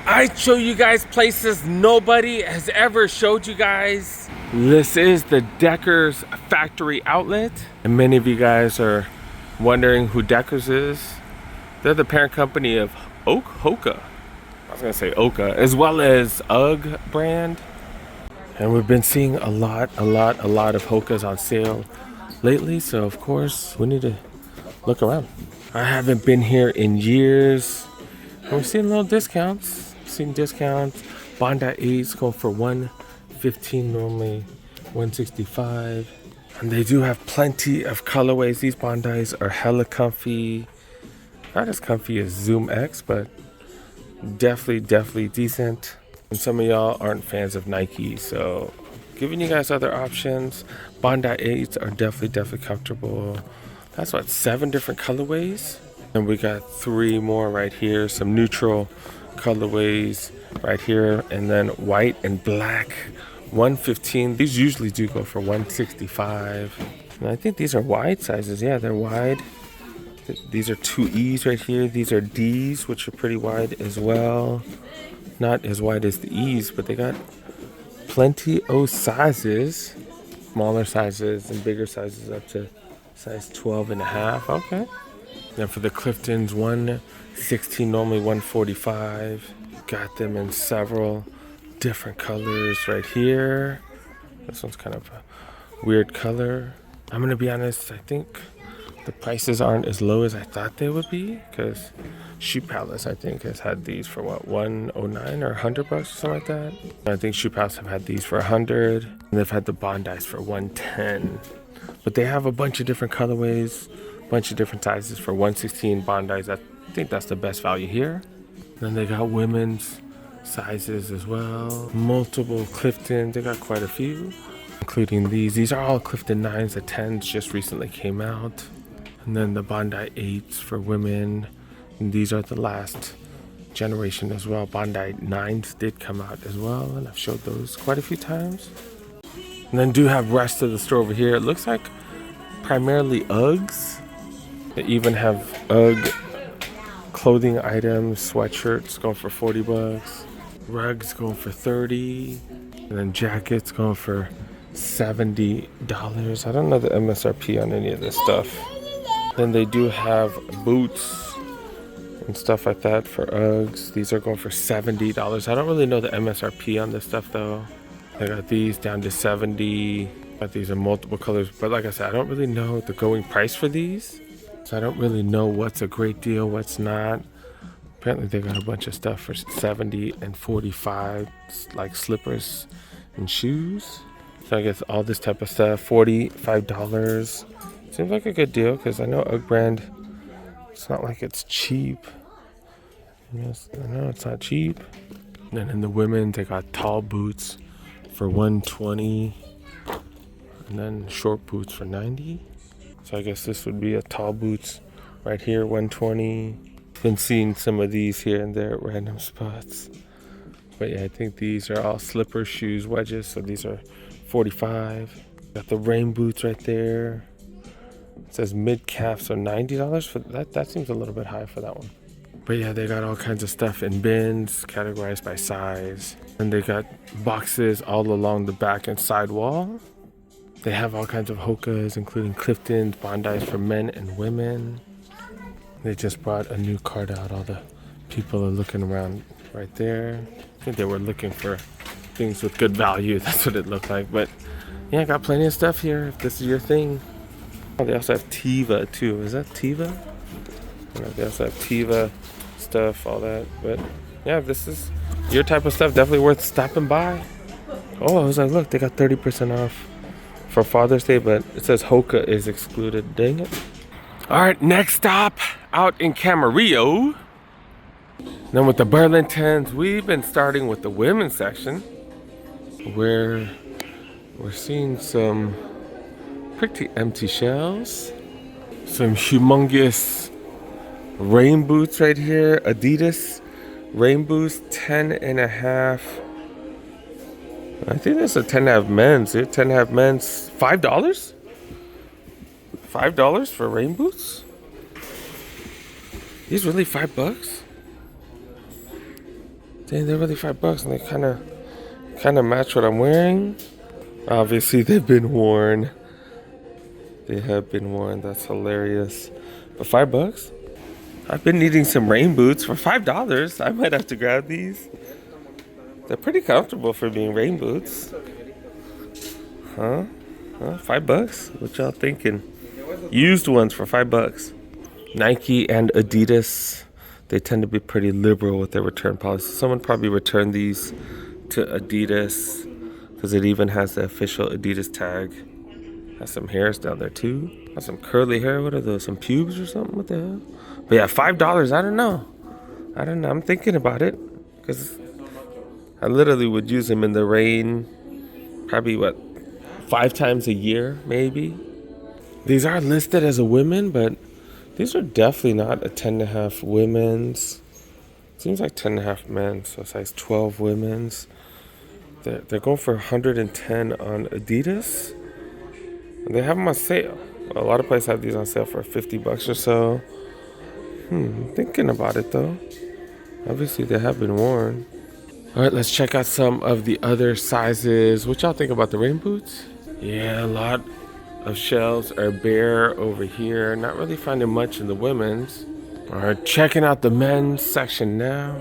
I show you guys places nobody has ever showed you guys. This is the Deckers factory outlet, and many of you guys are wondering who Deckers is. They're the parent company of Hoka. I was gonna say Hoka, as well as UGG brand. And we've been seeing a lot of Hokas on sale lately, so of course we need to look around. I haven't been here in years. And we've seen little discounts. Seen discounts. Bondi 8s go for $115, normally $165. And they do have plenty of colorways. These Bondis are hella comfy. Not as comfy as Zoom X, but definitely decent. And some of y'all aren't fans of Nike, so giving you guys other options. Bondi 8s are definitely comfortable. That's what, 7 different colorways. And we got 3 more right here. Some neutral colorways right here, and then white and black. $115. These usually do go for $165. And I think these are wide sizes. Yeah, they're wide. These are 2Es right here. These are Ds, which are pretty wide as well. Not as wide as the E's, but they got plenty of sizes. Smaller sizes and bigger sizes up to size 12 and a half. Okay. Now for the Cliftons, $116, normally $145. Got them in several different colors right here. This one's kind of a weird color. I'm gonna be honest, I think the prices aren't as low as I thought they would be, because Shoe Palace, I think, has had these for what, $109 or $100 or something like that. And I think Shoe Palace have had these for $100, and they've had the Bondis for $110. But they have a bunch of different colorways, bunch of different sizes for $116 Bondis. I think that's the best value here. Then they got women's sizes as well. Multiple Clifton, they got quite a few, including these. These are all Clifton 9s, the 10s just recently came out. And then the Bondi 8s for women. And these are the last generation as well. Bondi 9s did come out as well, and I've showed those quite a few times. And then do have rest of the store over here. It looks like primarily Uggs. They even have Ugg clothing items, sweatshirts going for $40, rugs going for $30, and then jackets going for $70. I don't know the MSRP on any of this stuff. Then they do have boots and stuff like that for Uggs. These are going for $70. I don't really know the MSRP on this stuff though. I got these down to $70. Got these in multiple colors, but like I said, I don't really know the going price for these. So I don't really know what's a great deal, what's not. Apparently they got a bunch of stuff for $70 and $45, like slippers and shoes. So I guess all this type of stuff, $45. Seems like a good deal, because I know UGG brand, it's not like it's cheap. Yes, I know it's not cheap. And then in the women, they got tall boots for $120, and then short boots for $90. So I guess this would be a tall boots right here, $120. Been seeing some of these here and there at random spots. But yeah, I think these are all slippers, shoes, wedges. So these are $45. Got the rain boots right there. It says mid calf, so $90 for that. That seems a little bit high for that one. But yeah, they got all kinds of stuff in bins, categorized by size. And they got boxes all along the back and side wall. They have all kinds of Hokas, including Cliftons, Bondis for men and women. They just brought a new cart out. All the people are looking around right there. I think they were looking for things with good value. That's what it looked like. But yeah, I got plenty of stuff here if this is your thing. Oh, they also have Teva too. Is that Teva? I don't know, they also have Teva stuff, all that. But yeah, if this is your type of stuff, definitely worth stopping by. Oh, I was like, look, they got 30% off for Father's Day, but it says Hoka is excluded. Dang it. All right, next stop out in Camarillo. Then with the Burlingtons, we've been starting with the women's section, where we're seeing some pretty empty shelves. Some humongous rain boots right here. Adidas rain boots, 10 and a half. I think that's a 10 and a half men's. 10 and a half men's, $5? $5 for rain boots? These really $5? Dang, they're really $5 and they kind of match what I'm wearing. Obviously, they've been worn. They have been worn. That's hilarious. But $5? I've been needing some rain boots for $5. I might have to grab these. They're pretty comfortable for being rain boots. Huh? Huh? $5? What y'all thinking? Used ones for $5. Nike and Adidas, they tend to be pretty liberal with their return policy. Someone probably returned these to Adidas because it even has the official Adidas tag. Has some hairs down there too. Has some curly hair. What are those? Some pubes or something? What the hell? But yeah, $5. I don't know. I'm thinking about it because I literally would use them in the rain. Probably 5 times a year, maybe. These are listed as a women, but these are definitely not a 10.5 women's. Seems like 10.5 men's, so size 12 women's. They're going for 110 on Adidas. And they have them on sale. A lot of places have these on sale for $50 or so. I'm thinking about it though. Obviously they have been worn. All right, let's check out some of the other sizes. What y'all think about the rain boots? Yeah, a lot of shelves are bare over here. Not really finding much in the women's. All right, checking out the men's section now.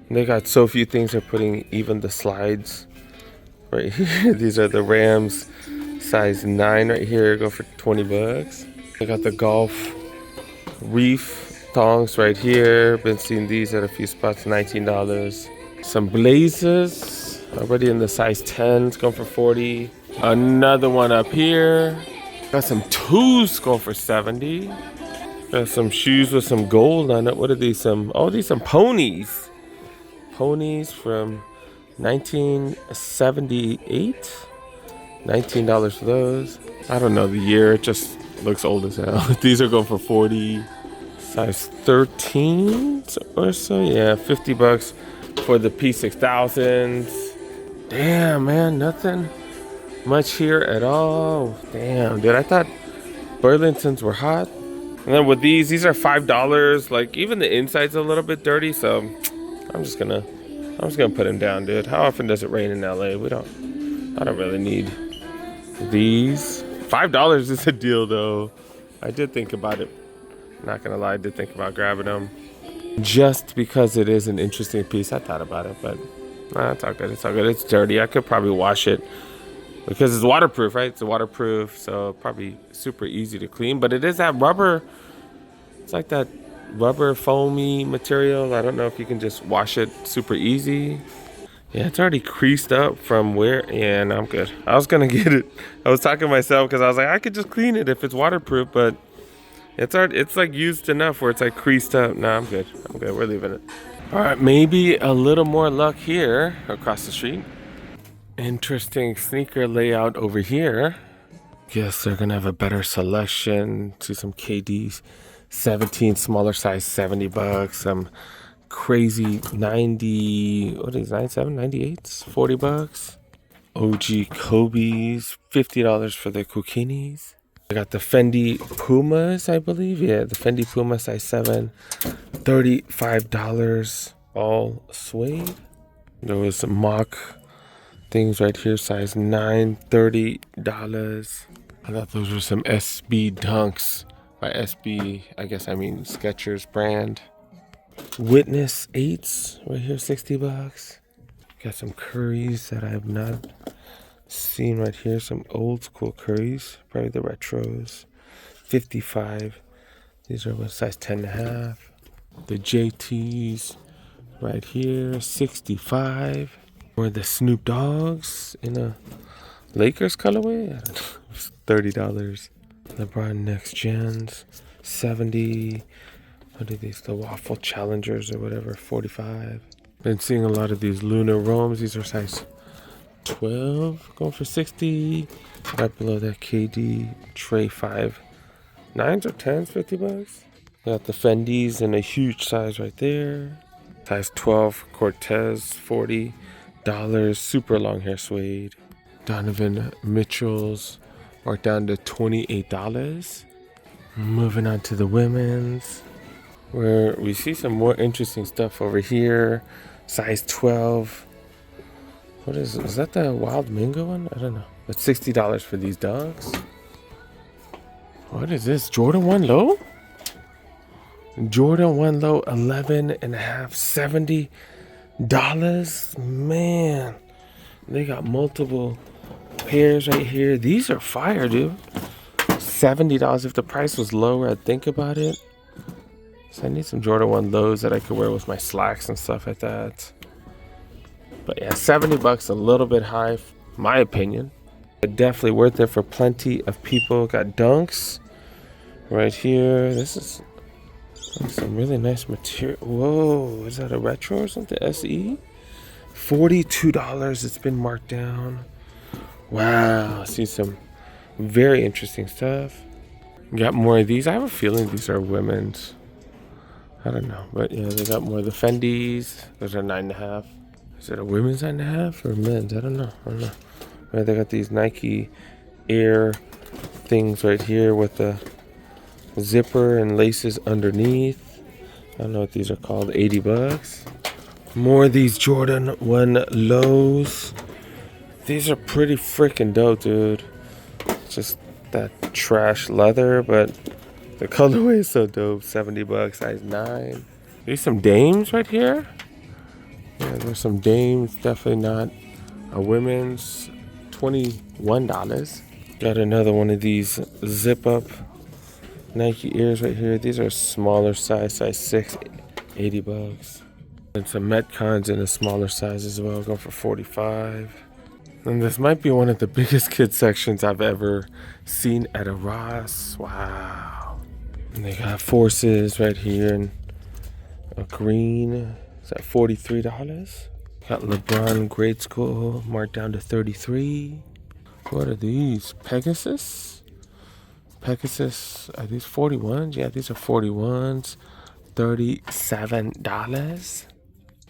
They got so few things. They're putting even the slides right here. These are the Rams size 9 right here. Go for $20. They got the golf reef thongs right here. Been seeing these at a few spots. $19. Some blazers already in the size 10. It's going for $40. Another one up here. Got some twos going for $70. Got some shoes with some gold on it. What are these? These some ponies. Ponies from 1978. $19 for those. I don't know the year. It just looks old as hell. These are going for $40. Size 13 or so. Yeah, $50 for the P6000s. Damn, man, nothing much here at all. Damn, dude, I thought Burlingtons were hot. And then with these are $5. Like even the inside's a little bit dirty, so I'm just gonna put them down, dude. How often does it rain in LA? I don't really need these. $5 is a deal though. I did think about it. Not gonna lie, I did think about grabbing them. Just because it is an interesting piece, I thought about it, but nah, it's all good. It's all good. It's dirty. I could probably wash it because it's waterproof, right? It's waterproof, so probably super easy to clean. But it is that rubber. It's like that rubber foamy material. I don't know if you can just wash it super easy. Yeah, it's already creased up from where. Yeah, no, I'm good. I was gonna get it. I was talking to myself because I was like, I could just clean it if it's waterproof, but it's like used enough where it's like creased up. Nah, I'm good. We're leaving it. All right, maybe a little more luck here across the street. Interesting sneaker layout over here. Guess they're gonna have a better selection. See some KDs, 17 smaller size, $70. Some crazy 90. What is 97, 98s, $40. OG Kobe's, $50 for the Kukinis. I got the Fendi Pumas, I believe. Yeah, the Fendi Puma size 7, $35. All suede. There was some mock things right here, size 9, $30. I thought those were some SB Dunks. By SB, I guess I mean Skechers brand. Witness 8s right here, $60. Got some Currys that I have not seen right here. Some old school Currys, probably the retros. $55. These are what, size 10.5. The JTs right here, $65. Or the Snoop Dogs in a Lakers colorway, I don't know, $30. LeBron Next Gens, $70. What are these? The Waffle Challengers or whatever, $45. Been seeing a lot of these Lunar Roams. These are size 12, going for $60. Right below that, KD Tray 5. 9s or 10s, $50. Got the Fendis in a huge size right there. Size 12 Cortez, $40. Super long hair suede. Donovan Mitchell's marked down to $28. Moving on to the women's, where we see some more interesting stuff over here. Size 12. What is that the wild mango one? I don't know. But $60 for these dogs. What is this? Jordan 1 low? Jordan 1 low, 11 and a half, $70. Man, they got multiple pairs right here. These are fire, dude. $70. If the price was lower, I'd think about it. So I need some Jordan 1 lows that I could wear with my slacks and stuff like that. But yeah, $70, a little bit high, my opinion. But definitely worth it for plenty of people. Got dunks right here. This is some really nice material. Whoa, is that a retro or something? SE? $42. It's been marked down. Wow, I see some very interesting stuff. Got more of these. I have a feeling these are women's. I don't know, but yeah, they got more of the Fendis. Those are 9.5. Is it a women's 9.5 or men's? I don't know. Right, they got these Nike Air things right here with the zipper and laces underneath. I don't know what these are called. $80. More of these Jordan 1 lows. These are pretty freaking dope, dude. Just that trash leather, but the colorway is so dope. $70, size 9. There's some dames right here. Yeah, there's some dames. Definitely not a women's. $21. Got another one of these zip up Nike Airs right here. These are smaller size 6, $80. And some Metcons in a smaller size as well, going for $45. And this might be one of the biggest kids sections I've ever seen at a Ross. Wow. And they got Forces right here in a green. It's at $43. Got LeBron Grade School marked down to $33. What are these? Pegasus? Are these 41s? Yeah, these are 41s. $37.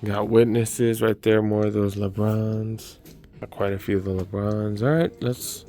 Got Witnesses right there. More of those LeBrons. Got quite a few of the LeBrons. All right, let's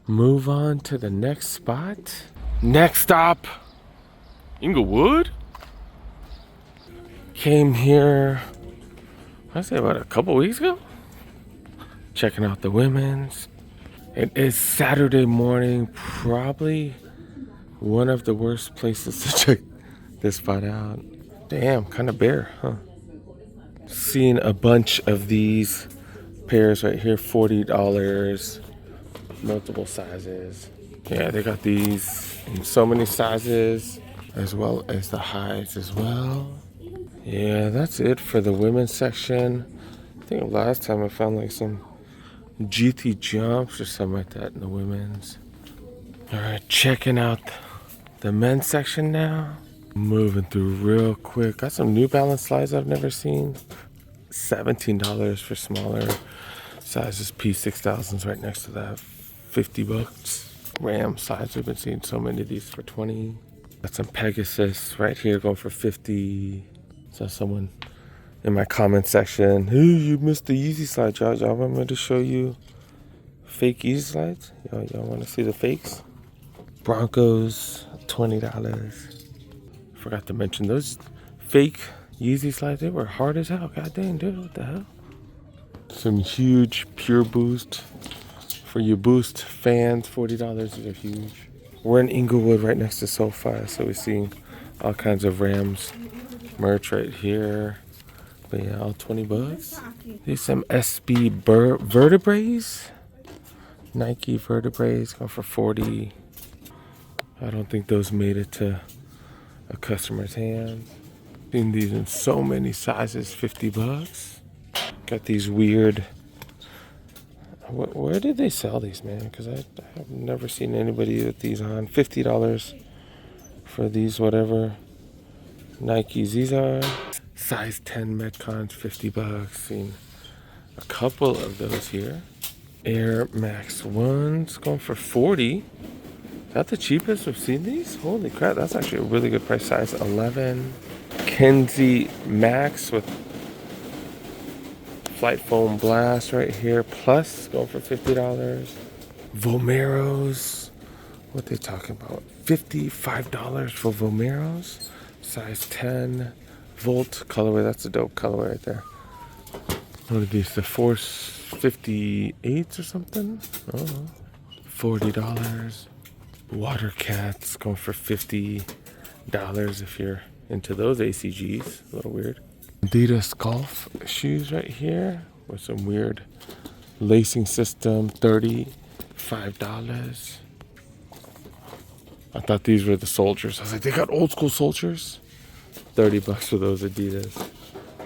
move on to the next spot. Next stop, Inglewood. Came here, I'd say about a couple weeks ago. Checking out the women's. It is Saturday morning. Probably one of the worst places to check this spot out. Damn, kind of bare, huh? Seeing a bunch of these pairs right here, $40, multiple sizes. Yeah, they got these in so many sizes, as well as the highs as well. Yeah, that's it for the women's section. I think last time I found like some GT jumps or something like that in the women's. All right, checking out the men's section now. Moving through real quick. Got some New Balance slides I've never seen. $17 for smaller sizes. P6000s right next to that. $50. Ram slides. We've been seeing so many of these for $20. Got some Pegasus right here going for $50. Saw someone in my comment section, hey, you missed the Yeezy slide. Y'all want me to show you fake Yeezy slides? Y'all want to see the fakes? Broncos, $20. Forgot to mention those fake Yeezy slides. They were hard as hell. God dang, dude, what the hell? Some huge Pure Boost for you Boost fans. $40. These are huge. We're in Inglewood, right next to SoFi, so we're seeing all kinds of Rams merch right here. But yeah, all $20. These some SB vertebraes. Nike vertebraes going for $40. I don't think those made it to a customer's hand. Seen these in so many sizes, $50. Got these weird. Where did they sell these, man? Because I have never seen anybody with these on. $50 for these, whatever Nikes these are. Size 10 Metcons, $50. Seen a couple of those here. Air Max 1s going for $40. Is that the cheapest we've seen these? Holy crap, that's actually a really good price. Size 11. Kenzie Max with Flight Foam Blast right here. Plus going for $50. Vomeros. What they talking about? $55 for Vomeros. Size 10. Volt colorway. That's a dope colorway right there. What are these? The 458s or something? Oh, $40. Water cats going for $50 if you're into those ACGs. A little weird. Adidas golf shoes right here with some weird lacing system. $35. I thought these were the soldiers. I was like, they got old school soldiers. $30 for those Adidas.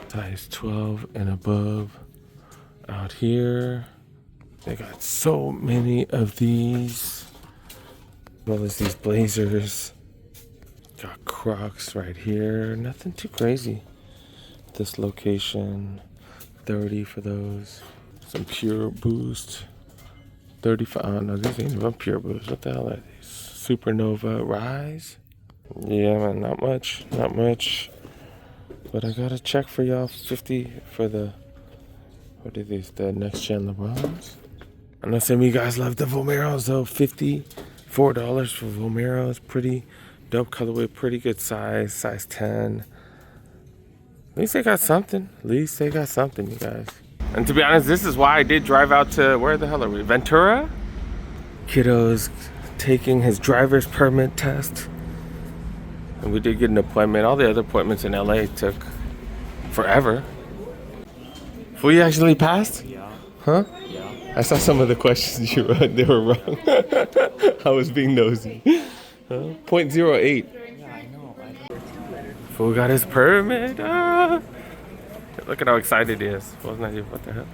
Size 12 and above. Out here, they got so many of these. As well as these blazers. Got Crocs right here. Nothing too crazy. This location, 30 for those. Some Pure Boost. 35. Oh no, these ain't even Pure Boost. What the hell are these? Supernova Rise. Yeah, man, not much. But I got a check for y'all. 50 for the, what are these? The next gen LeBrons. I know some of you guys love the Vomeros though. $54 for Vomeros. Pretty dope colorway. Pretty good size. Size 10. At least they got something. You guys. And to be honest, this is why I did drive out to, where the hell are we? Ventura? Kiddo's taking his driver's permit test. And we did get an appointment. All the other appointments in LA took forever. We actually passed? Yeah. Huh? Yeah. I saw some of the questions you wrote. They were wrong. I was being nosy. 0.08. Yeah, I know. Fool got his permit. Ah. Look at how excited he is. What the hell?